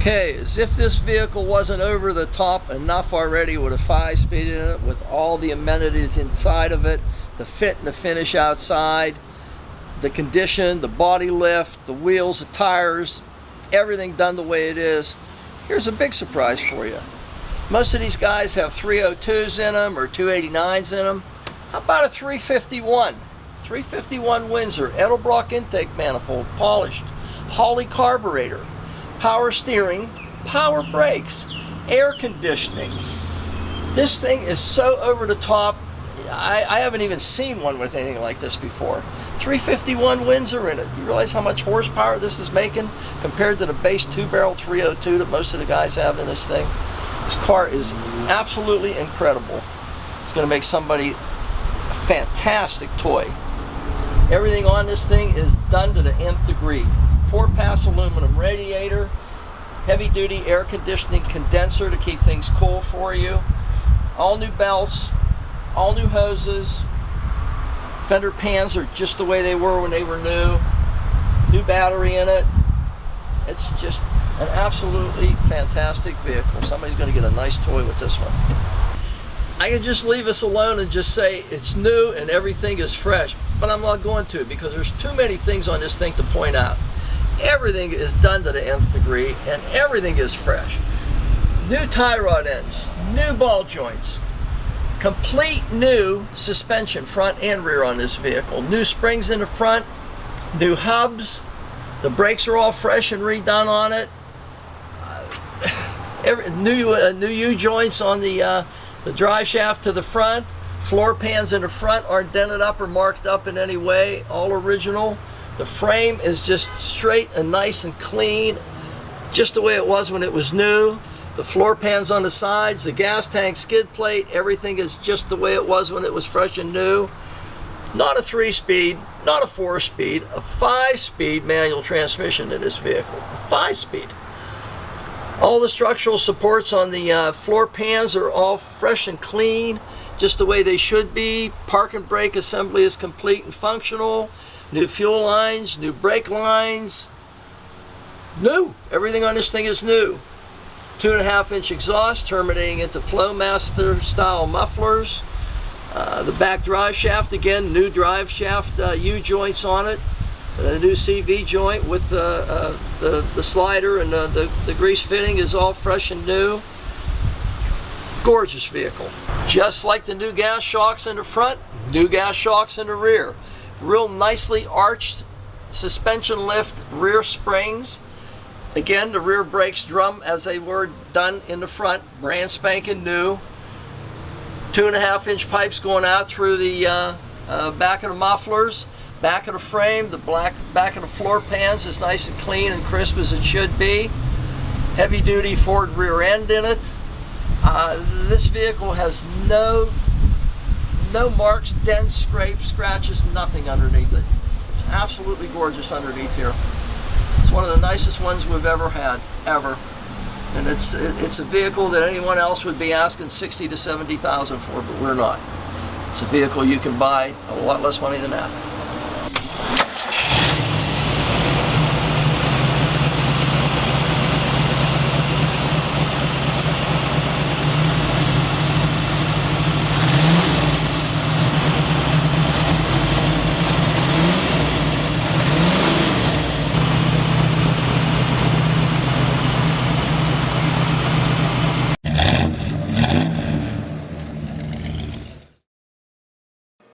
Okay, as if this vehicle wasn't over the top enough already with a 5-speed in it, with all the amenities inside of it, the fit and the finish outside, the condition, the body lift, the wheels, the tires, everything done the way it is. Here's a big surprise for you. Most of these guys have 302s in them or 289s in them. How about a 351? 351 Windsor, Edelbrock intake manifold, polished, Holley carburetor, power steering, power brakes, air conditioning. This thing is so over the top. I haven't even seen one with anything like this before. 351 Windsor in it. Do you realize how much horsepower this is making compared to the base 2-barrel 302 that most of the guys have in this thing? This car is absolutely incredible. It's going to make somebody a fantastic toy. Everything on this thing is done to the nth degree. 4-pass aluminum radiator, heavy-duty air conditioning condenser to keep things cool for you, all new belts, all new hoses, fender pans are just the way they were when they were new battery in it. It's just an absolutely fantastic vehicle. Somebody's going to get a nice toy with this one. I could just leave us alone and just say it's new and everything is fresh, but I'm not going to, because there's too many things on this thing to point out. Everything is done to the nth degree and everything is fresh. New tie rod ends, new ball joints, complete new suspension front and rear on this vehicle, new springs in the front, new hubs, the brakes are all fresh and redone on it, new U-joints on the drive shaft to the front, floor pans in the front aren't dented up or marked up in any way, all original. The frame is just straight and nice and clean, just the way it was when it was new. The floor pans on the sides, the gas tank skid plate, everything is just the way it was when it was fresh and new. Not a 3-speed, not a 4-speed, a 5-speed manual transmission in this vehicle, a 5-speed. All the structural supports on the floor pans are all fresh and clean, just the way they should be. Park and brake assembly is complete and functional. New fuel lines, new brake lines, new. Everything on this thing is new. 2.5-inch exhaust terminating into Flowmaster style mufflers. The back drive shaft, again, new drive shaft U-joints on it. The new CV joint with the slider and the grease fitting is all fresh and new. Gorgeous vehicle. Just like the new gas shocks in the front, new gas shocks in the rear. Real nicely arched suspension lift rear springs. Again, the rear brakes drum as they were done in the front, brand spanking new. 2.5-inch pipes going out through the back of the mufflers, back of the frame. The back of the floor pans is nice and clean and crisp as it should be. Heavy duty Ford rear end in it. This vehicle has no marks, dents, scrapes, scratches, nothing underneath it. It's absolutely gorgeous underneath here. It's one of the nicest ones we've ever had, ever. And it's a vehicle that anyone else would be asking $60,000 to $70,000 for, but we're not. It's a vehicle you can buy a lot less money than that.